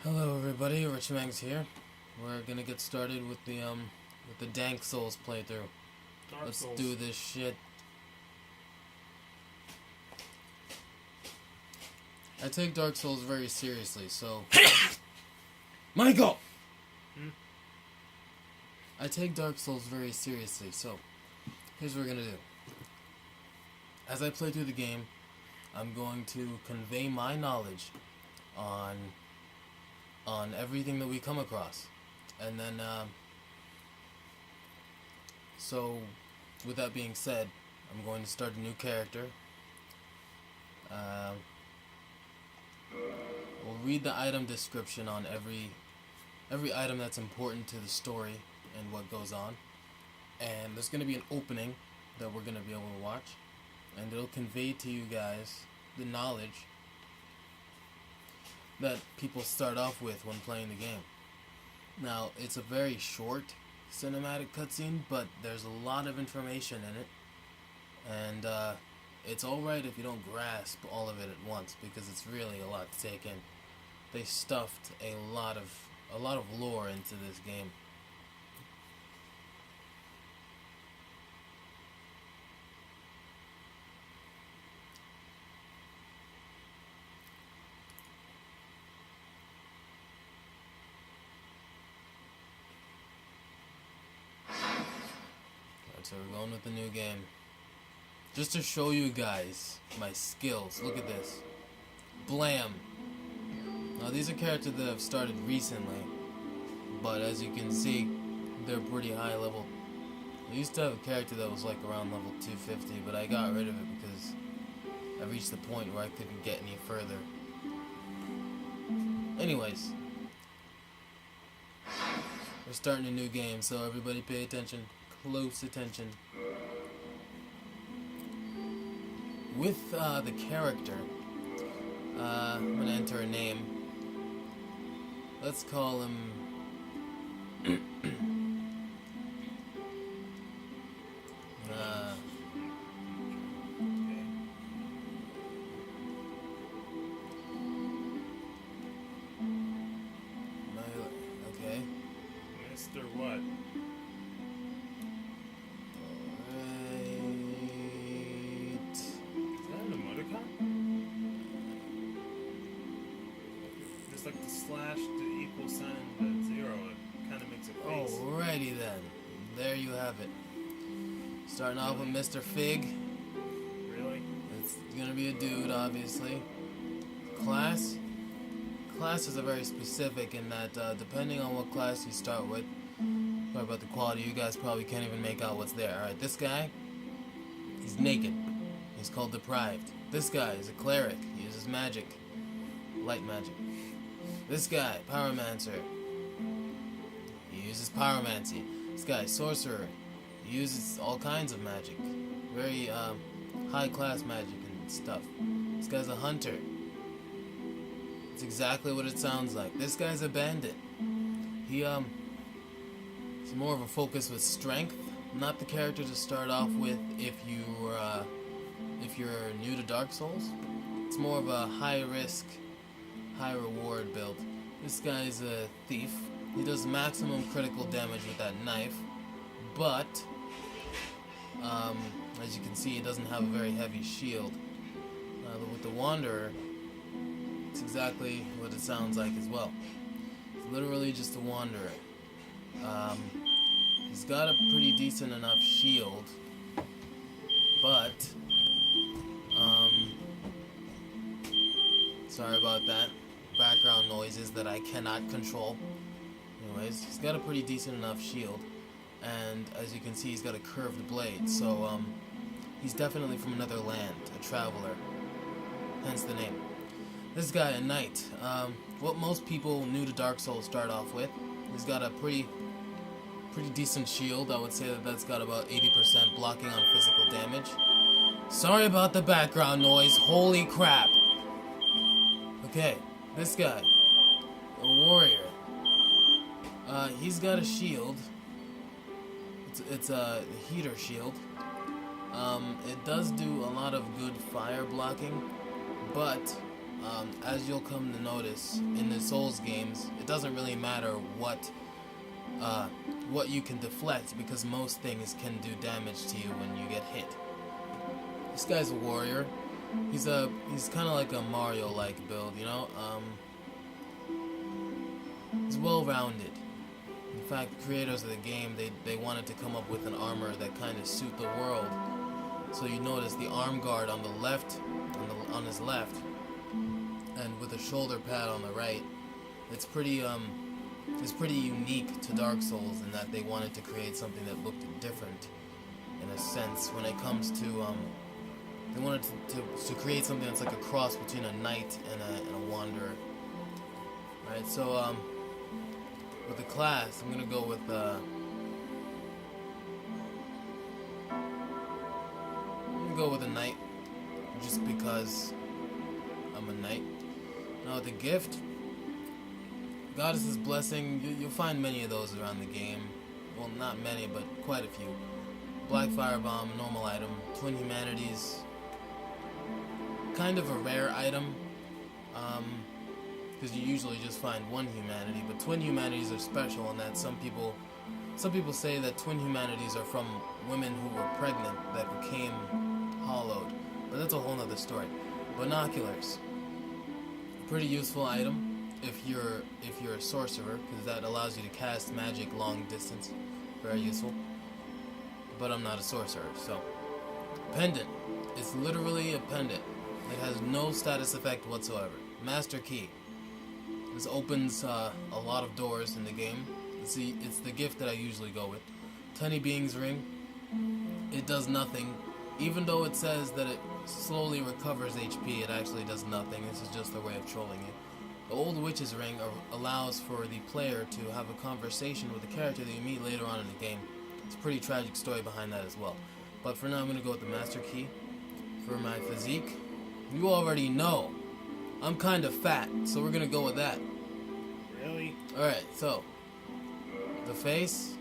Hello everybody, Rich Mangs here. We're gonna get started with the Dank Souls playthrough. Dark Let's Souls. do this shit. I take Dark Souls very seriously, so Michael! I take Dark Souls very seriously, so here's what we're gonna do. As I play through the game, I'm going to convey my knowledge on everything that we come across. And then, so, with that being said, I'm going to start a new character. We'll read the item description on every item that's important to the story and what goes on. And there's going to be an opening that we're going to be able to watch. And it'll convey to you guys the knowledge that people start off with when playing the game. Now, it's a very short cinematic cutscene, but there's a lot of information in it, and it's alright if you don't grasp all of it at once, because it's really a lot to take in. They stuffed a lot of lore into this game. So we're going with the new game. Just to show you guys my skills. Look at this. Blam. Now these are characters that I've started recently, but as you can see, they're pretty high level. I used to have a character that was like around level 250, but I got rid of it because I reached the point where I couldn't get any further. Anyways, we're starting a new game, so everybody pay attention. Close attention. With the character, I'm gonna enter a name. Let's call him okay. Mr. What? Is that an emoticon? Just like the slash, the equal sign, and the zero, it kind of makes a face. Alrighty then. There you have it. Starting off with Mr. Fig. Really? It's gonna be a dude, obviously. Class. Classes are very specific in that depending on what class you start with, sorry about the quality, you guys probably can't even make out what's there. Alright, this guy, he's naked. He's called Deprived. This guy is a cleric. He uses magic. Light magic. This guy, Pyromancer. He uses pyromancy. This guy, Sorcerer. He uses all kinds of magic. Very high class magic and stuff. This guy's a hunter. It's exactly what it sounds like. This guy's a bandit. He's more of a focus with strength. Not the character to start off with if you're new to Dark Souls. It's more of a high risk, high reward build. This guy's a thief. He does maximum critical damage with that knife, but as you can see, he doesn't have a very heavy shield. With the Wanderer, it's exactly what it sounds like as well. It's literally just a Wanderer. He's got a pretty decent enough shield, but sorry about that. Background noises that I cannot control. Anyways, he's got a pretty decent enough shield, and as you can see, he's got a curved blade, so he's definitely from another land, a traveler, hence the name. This guy, a knight, what most people new to Dark Souls start off with. He's got a pretty decent shield. I would say that's got about 80% blocking on physical damage. Sorry about the background noise, holy crap. Okay, this guy, a warrior. He's got a shield. It's a heater shield. It does do a lot of good fire blocking, but as you'll come to notice in the Souls games, it doesn't really matter what you can deflect, because most things can do damage to you when you get hit. This guy's a warrior. He's kind of like a Mario-like build, you know. He's well-rounded. In fact, the creators of the game, they wanted to come up with an armor that kind of suit the world. So you notice the arm guard on the left, on his left, and with a shoulder pad on the right. It's pretty unique to Dark Souls in that they wanted to create something that looked different, in a sense. When it comes to they wanted to create something that's like a cross between a knight and a wanderer. Right. So with the class, I'm gonna go with a knight, just because I'm a knight. Now with the gift, Goddess's Blessing, you'll find many of those around the game. Well, not many, but quite a few. Black Firebomb, normal item. Twin Humanities, kind of a rare item, because you usually just find one humanity. But Twin Humanities are special in that some people say that Twin Humanities are from women who were pregnant that became hollowed. But that's a whole nother story. Binoculars, pretty useful item if you're a sorcerer, because that allows you to cast magic long distance. Very useful. But I'm not a sorcerer, so. Pendant. It's literally a pendant. It has no status effect whatsoever. Master Key. This opens a lot of doors in the game. It's the gift that I usually go with. Tiny Being's Ring. It does nothing. Even though it says that it slowly recovers HP, it actually does nothing. This is just a way of trolling you. The Old Witch's Ring allows for the player to have a conversation with the character that you meet later on in the game. It's a pretty tragic story behind that as well. But for now, I'm going to go with the Master Key. For my physique, you already know I'm kind of fat, so we're going to go with that. Really? Alright, so the face.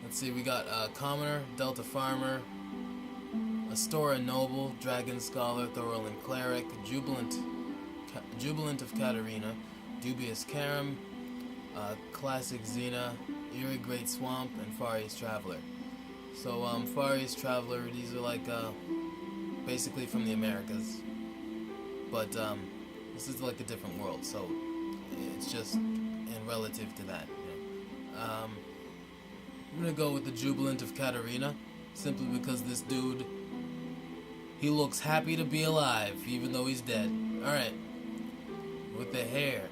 Let's see, we got Commoner, Delta Farmer, Astora Noble, Dragon Scholar, Thorolin Cleric, Jubilant of Katarina, Dubious Karam, Classic Xena, Eerie Great Swamp, and Fari's Traveler. So Fari's Traveler, these are like basically from the Americas, but this is like a different world, so it's just in relative to that. You know. I'm gonna go with the Jubilant of Katarina, simply because this dude, he looks happy to be alive, even though he's dead. Alright. With the hair.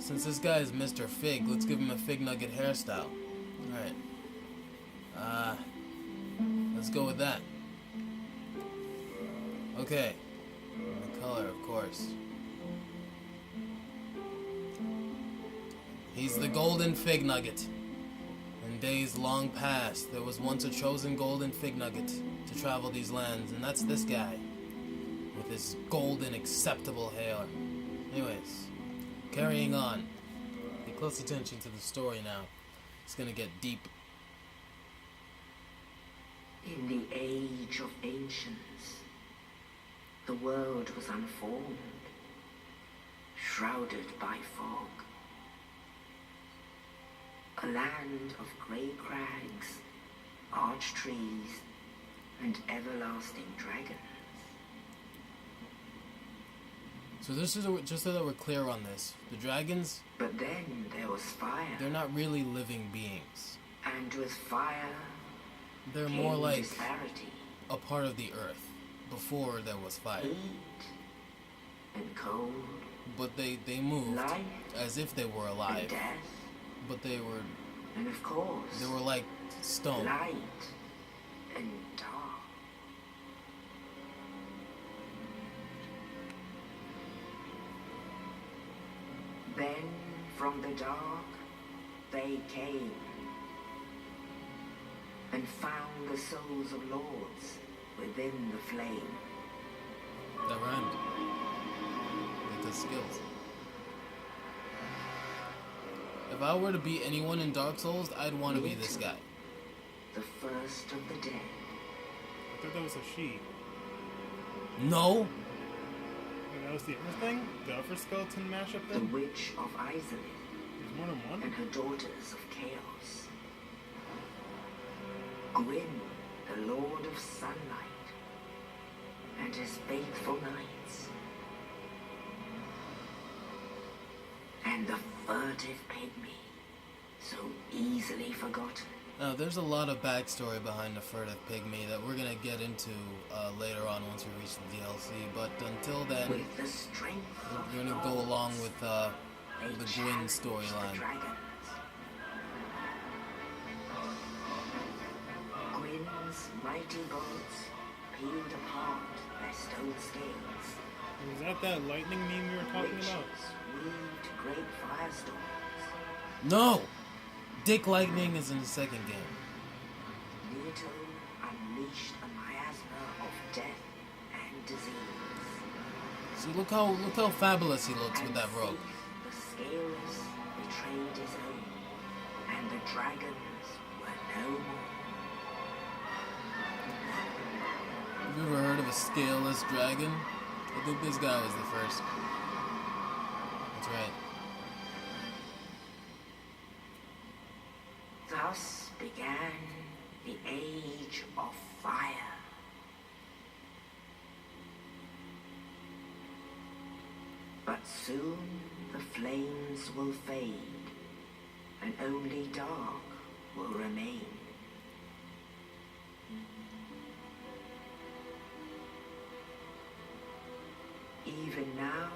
Since this guy is Mr. Fig, let's give him a Fig Nugget hairstyle. Alright. Let's go with that. Okay. And the color, of course. He's the Golden Fig Nugget. In days long past, there was once a chosen golden fig nugget to travel these lands, and that's this guy, with his golden acceptable hair. Anyways, carrying on. Pay close attention to the story now. It's gonna get deep. In the age of ancients, the world was unformed, shrouded by fog. A land of grey crags, arch trees, and everlasting dragons. So this is just so that we're clear on this. The dragons, But then there was fire, they're not really living beings. and with fire They're more came like disparity, a part of the earth before there was fire. heat and cold, But they moved life as if they were and alive. death, But they were and of course, like stone. light and dark. Then from the dark they came and found the souls of lords within the flame. That rhymed. With the skills. If I were to beat anyone in Dark Souls, I'd want to be this guy. The first of the dead. I thought that was a she. No. And that was the other thing? The other skeleton mashup The then? Witch of Izalith There's more than one? and her daughters of chaos. Gwyn, the Lord of Sunlight, and his faithful knights. And the furtive pygmy, so easily forgotten. Now, there's a lot of backstory behind the furtive pygmy that we're gonna get into later on once we reach the DLC. But until then, With the strength of we're gonna go gods, along with the they Gwyn challenged the storyline. dragons. Gwyn's mighty gods peeled apart their stone scales. Was that lightning meme you were talking about? Witches weaved great firestorms. No! Dick Lightning is in the second game. Leto unleashed a miasma of death and disease. See, look how fabulous he looks with that robe. The scales betrayed his own, and the dragons were no more. Have you ever heard of a scaleless dragon? I think this guy was the first. That's right. Thus began the Age of Fire. But soon the flames will fade, and only dark will remain. Even now,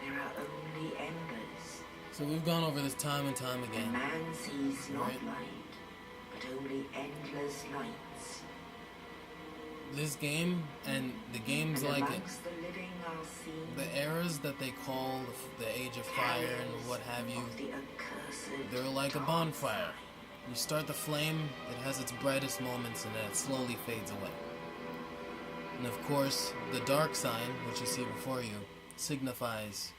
there are only embers. So we've gone over this time and time And again. man sees not Right. light, but only endless lights. This game and the games And like it, amongst the living are seen the eras that they call the Age of Fire and what have you, of the accursed they're like a dark bonfire. side. You start the flame, it has its brightest moments, and then it slowly fades away. And of course, the dark sign, which you see before you, signifies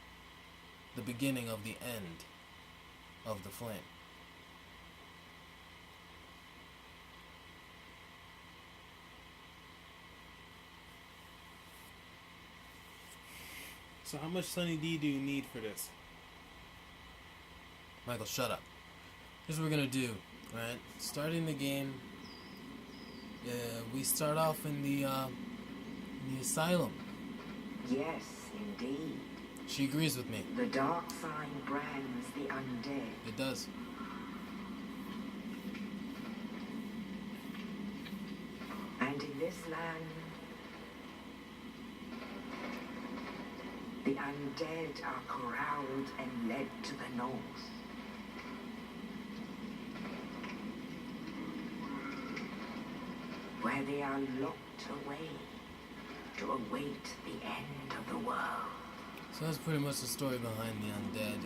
the beginning of the end of the flame. So how much Sunny D do you need for this? Michael, shut up. Here's what we're gonna do, right? Starting the game, we start off in the asylum. Yes, indeed. She agrees with me. The dark sign brands the undead. It does. And in this land, the undead are corralled and led to the north. Where they are locked away to await the end of the world. So that's pretty much the story behind the undead.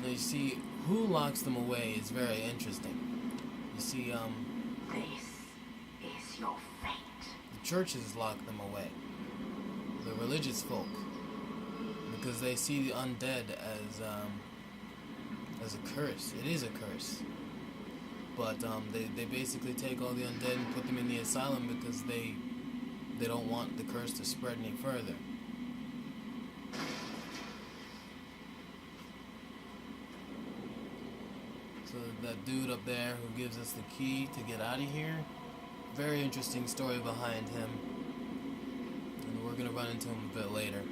Now you see, who locks them away is very interesting. You see, This is your fate. the churches lock them away. The religious folk, because they see the undead as a curse. It is a curse. But they basically take all the undead and put them in the asylum because they don't want the curse to spread any further. So that dude up there who gives us the key to get out of here, very interesting story behind him. And we're gonna run into him a bit later.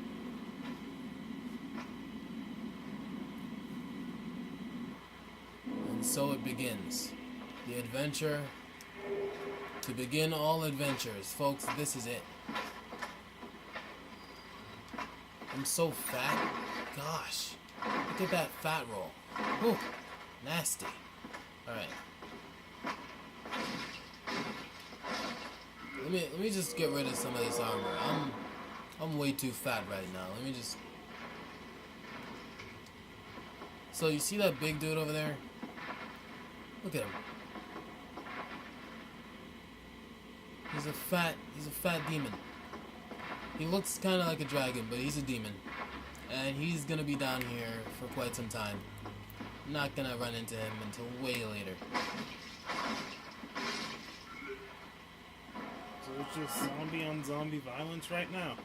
And so it begins. The adventure. To begin all adventures. Folks, this is it. I'm so fat. Gosh. Look at that fat roll. Whew. Nasty. Alright. Let me just get rid of some of this armor. I'm way too fat right now. Let me just. So you see that big dude over there? Look at him. He's a fat demon. He looks kind of like a dragon, but he's a demon. And he's gonna be down here for quite some time. I'm not gonna run into him until way later. So it's just zombie on zombie violence right now.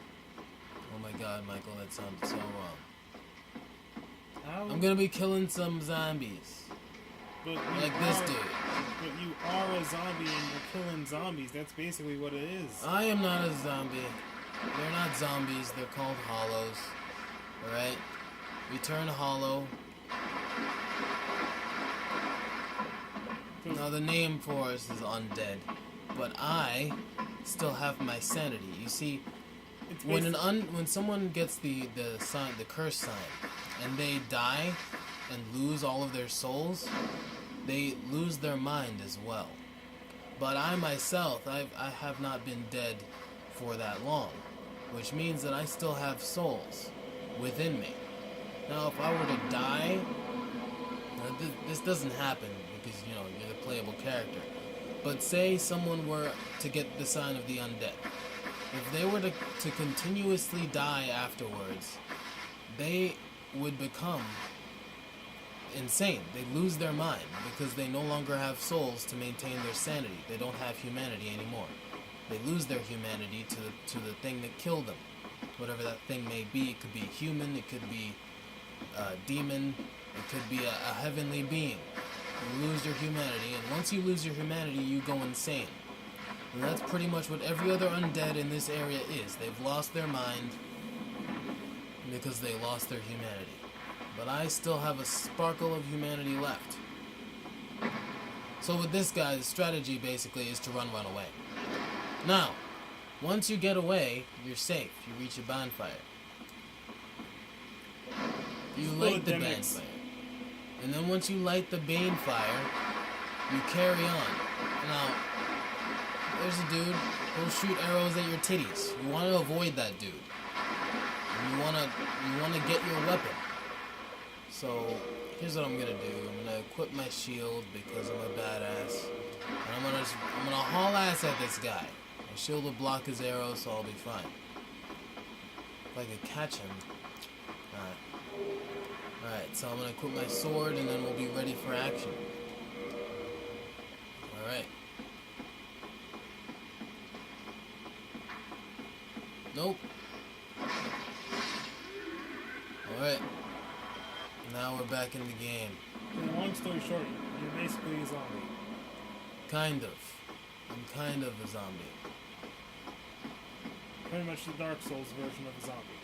Oh my god, Michael, that sounds so wrong. How? I'm gonna be killing some zombies. But Like this dude. But you are a zombie and you're killing zombies. That's basically what it is. I am not a zombie. They're not zombies, they're called hollows. Alright? We turn hollow. Now the name for us is undead. But I still have my sanity. You see, It's when someone gets the sign, the curse sign, and they die and lose all of their souls, they lose their mind as well. But I myself, I have not been dead for that long, which means that I still have souls within me. Now, if I were to die, this doesn't happen because, you know, you're the playable character. But say someone were to get the sign of the undead. If they were to continuously die afterwards, they would become insane. They lose their mind because they no longer have souls to maintain their sanity. They don't have humanity anymore. They lose their humanity to the thing that killed them. Whatever that thing may be. It could be human, it could be a demon, it could be a heavenly being. You lose your humanity, and once you lose your humanity, you go insane. And that's pretty much what every other undead in this area is. They've lost their mind because they lost their humanity. But I still have a sparkle of humanity left. So with this guy, the strategy basically is to run away. Now, once you get away, you're safe. You reach a bonfire. You light the bonfire. And then once you light the bonfire, you carry on. Now, there's a dude who'll shoot arrows at your titties. You want to avoid that dude. And you wanna get your weapon. So here's what I'm gonna do. I'm gonna equip my shield because I'm a badass. And I'm gonna haul ass at this guy. My shield will block his arrows, so I'll be fine. If I could catch him. Alright, so I'm gonna equip my sword and then we'll be ready for action. Alright. Nope. Alright. Now we're back in the game. Long story short, you're basically a zombie. Kind of. I'm kind of a zombie. Pretty much the Dark Souls version of a zombie.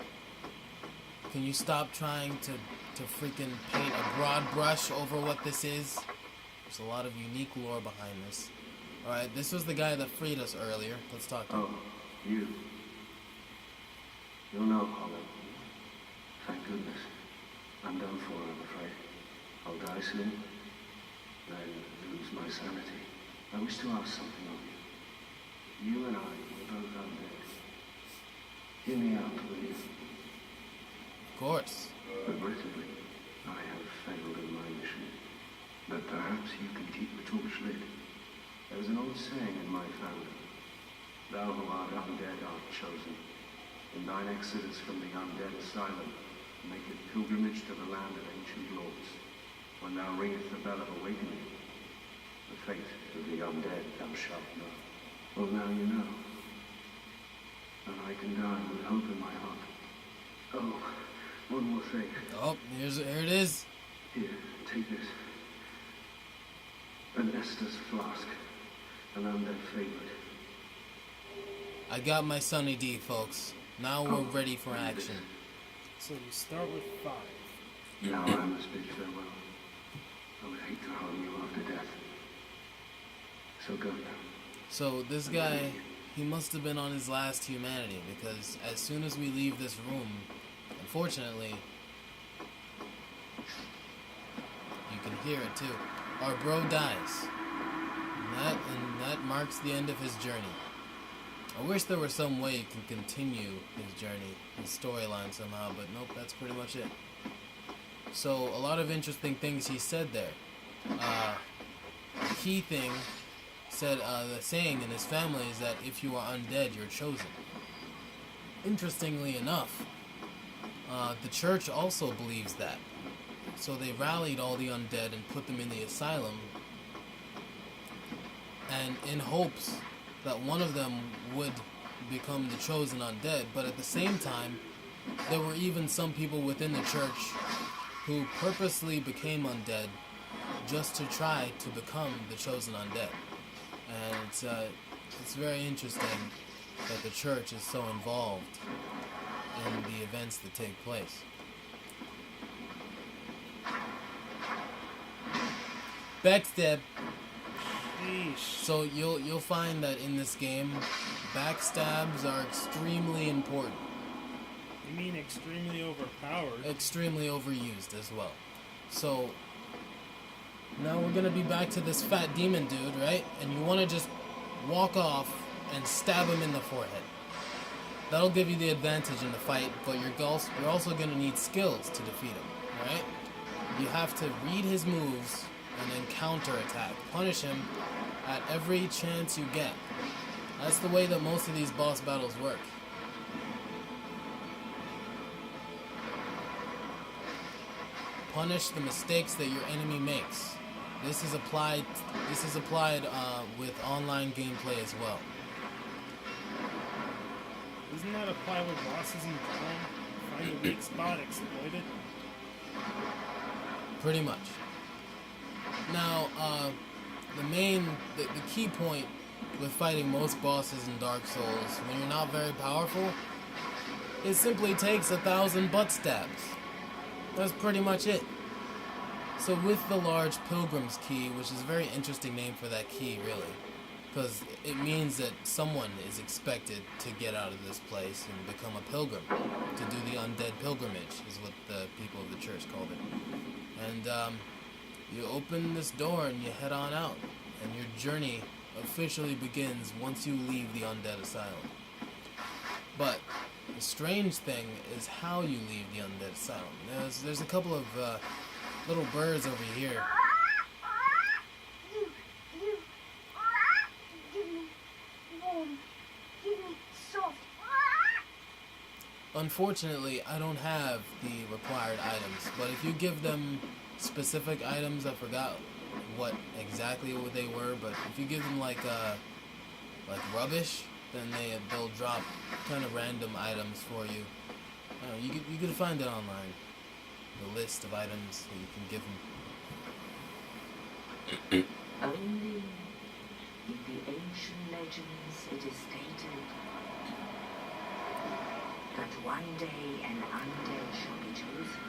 Can you stop trying to freaking paint a broad brush over what this is? There's a lot of unique lore behind this. Alright, this was the guy that freed us earlier. Let's talk to him. Oh, you. You're no hollow. Thank goodness. I'm done for, I'm afraid. I'll die soon, then lose my sanity. I wish to ask something of you. You and I were both undead. Hear me out, will you? Of course. Regrettably, I have failed in my mission. But perhaps you can keep the torch lit. There's an old saying in my family. Thou who art undead art chosen. In thine exodus from the undead asylum, make it pilgrimage to the land of ancient lords. When thou ringest the bell of awakening, the fate of the undead thou shalt know. Well, now you know. And I can die with hope in my heart. Oh, one more thing. Oh, here it is. Here, take this. An Estus flask. An undead favorite. I got my Sunny D, folks. Now we're ready for action. So you start with 5. Now I must bid farewell. I would hate to harm you after death. So go now. So this guy, he must have been on his last humanity because as soon as we leave this room, unfortunately, you can hear it too. Our bro dies. And that marks the end of his journey. I wish there was some way he could continue his journey, his storyline somehow, but nope, that's pretty much it. So, a lot of interesting things he said there. The key thing said, the saying in his family is that if you are undead, you're chosen. Interestingly enough, the church also believes that. So they rallied all the undead and put them in the asylum, and in hopes that one of them would become the chosen undead, but at the same time, there were even some people within the church who purposely became undead just to try to become the chosen undead. And it's very interesting that the church is so involved in the events that take place. Backstab. Sheesh. So you'll find that in this game, backstabs are extremely important, You mean extremely overpowered? extremely overused as well. So now we're gonna be back to this fat demon dude, right? And you want to just walk off and stab him in the forehead. That'll give you the advantage in the fight, but you're also gonna need skills to defeat him, alright? You have to read his moves and then counterattack. Punish him at every chance you get. That's the way that most of these boss battles work. Punish the mistakes that your enemy makes. This is applied with online gameplay as well. Doesn't that apply with bosses in general? Find a weak spot, exploit it? Pretty much. Now, the key point with fighting most bosses in Dark Souls, when you're not very powerful, it simply takes 1,000 butt stabs. That's pretty much it. So with the large pilgrim's key, which is a very interesting name for that key, really, because it means that someone is expected to get out of this place and become a pilgrim, to do the undead pilgrimage, is what the people of the church called it. And you open this door and you head on out, and your journey officially begins once you leave the undead asylum. But the strange thing is how you leave the undead asylum. There's a couple of little birds over here. Unfortunately, I don't have the required items, but if you give them specific items, I forgot what exactly what they were, but if you give them like rubbish, then they'll drop kind of random items for you. You can find it online, the list of items that you can give them. Only in the ancient legends it is stated that one day an undead shall be chosen.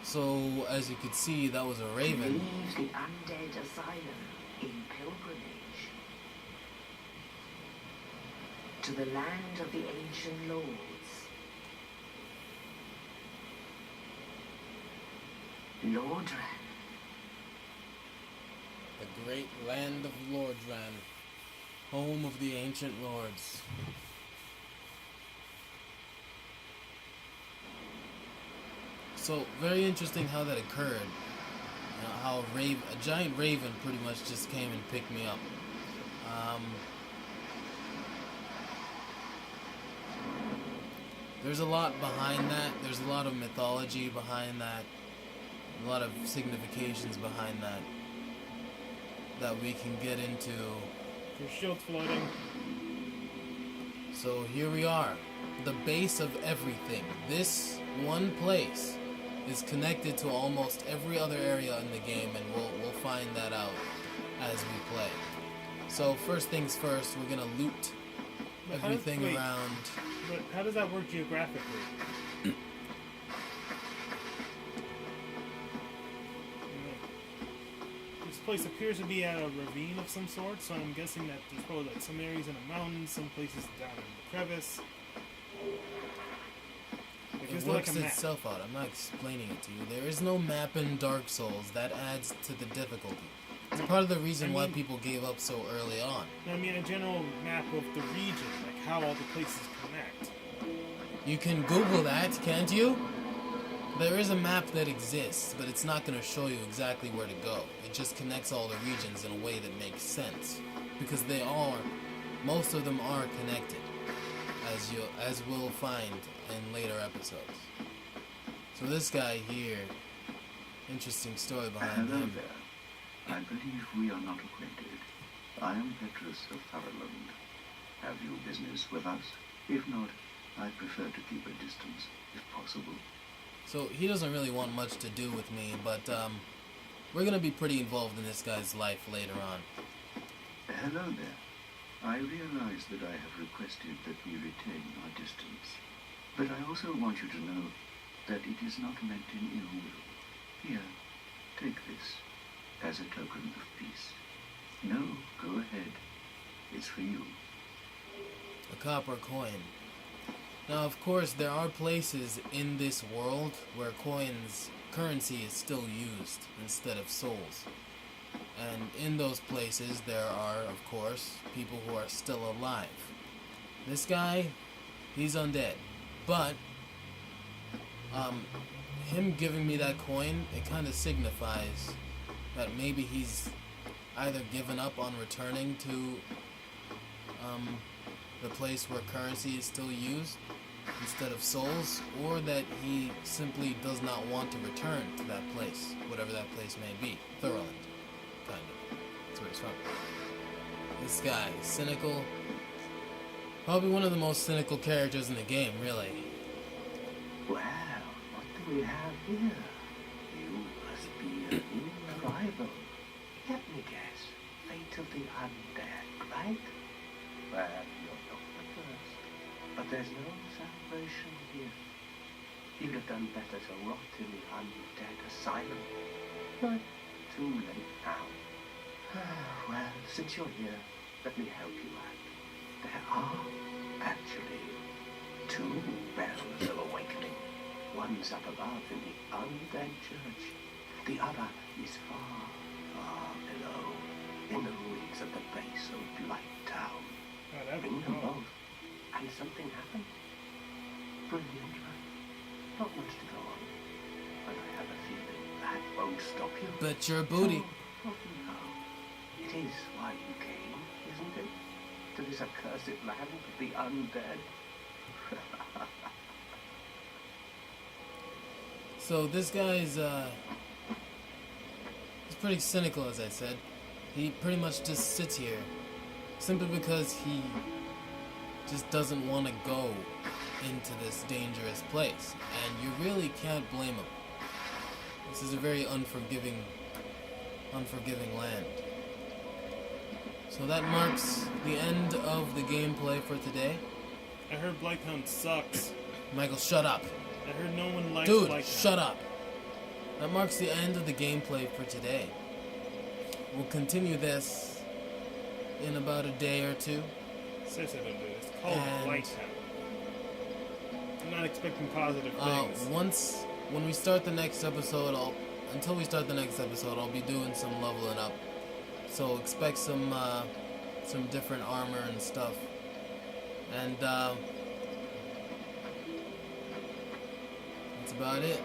So, as you could see, that was a raven. Leave the undead asylum in pilgrimage to the land of the ancient lords. Lordran. The great land of Lordran, home of the ancient lords. So, very interesting how that occurred. How a giant raven pretty much just came and picked me up. There's a lot behind that. There's a lot of mythology behind that. A lot of significations behind that we can get into. Your shield's floating. So here we are, the base of everything. This one place is connected to almost every other area in the game, and we'll find that out as we play. So first things first, we're gonna loot everything around. But how does that work geographically? This place appears to be at a ravine of some sort, so I'm guessing that there's probably like some areas in a mountain, some places down in the crevice. It works itself out. I'm not explaining it to you. There is no map in Dark Souls. That adds to the difficulty. It's part of the reason why people gave up so early on. I mean, a general map of the region, like how all the places connect. You can Google that, can't you? There is a map that exists, but it's not going to show you exactly where to go. It just connects all the regions in a way that makes sense. Because most of them are connected, as we'll find in later episodes. So this guy here interesting story behind Hello him. there. I believe we are not acquainted. I am Petrus of Tharaland. Have you business with us? If not, I prefer to keep a distance, if possible. So he doesn't really want much to do with me, but we're gonna be pretty involved in this guy's life later on. Hello there. I realize that I have requested that we retain our distance. But I also want you to know that it is not meant in ill will. Here, take this as a token of peace. No, go ahead. It's for you. A copper coin. Now, of course, there are places in this world where currency is still used instead of souls. And in those places, there are, of course, people who are still alive. This guy, he's undead. But, him giving me that coin, it kind of signifies that maybe he's either given up on returning to, the place where currency is still used instead of souls, or that he simply does not want to return to that place, whatever that place may be. Thoroland, kind of. That's where he's from. This guy, cynical. Probably one of the most cynical characters in the game, really. Well, what do we have here? You must be a new arrival. Let me guess. Fate of the undead, right? Well, you're not the first. But there's no salvation here. You'd have done better to rot in the undead asylum. But too late now. Well, since you're here, let me help you out. There are actually two bells of awakening. One's up above in the undead church. The other is far, far below, in the ruins at the base of Blight Town. Oh, that'd be Bring them cool. both, and something happened. Brilliant, right? Not much to go on, but I have a feeling that won't stop you. Bet your booty. So, what do you know? It is why you came, isn't it? To this accursed land of the undead. So this guy's he's pretty cynical, as I said. He pretty much just sits here simply because he just doesn't want to go into this dangerous place, and you really can't blame him. This is a very unforgiving land. So that marks the end of the gameplay for today. I heard Blighttown sucks. Michael, shut up. I heard no one likes Dude, Blighttown. shut up. That marks the end of the gameplay for today. We'll continue this in about a day or two. Seriously, don't do this. It's called And- Blighttown. I'm not expecting positive things. When we start the next episode, until we start the next episode, I'll be doing some leveling up. So expect some different armor and stuff. And that's about it.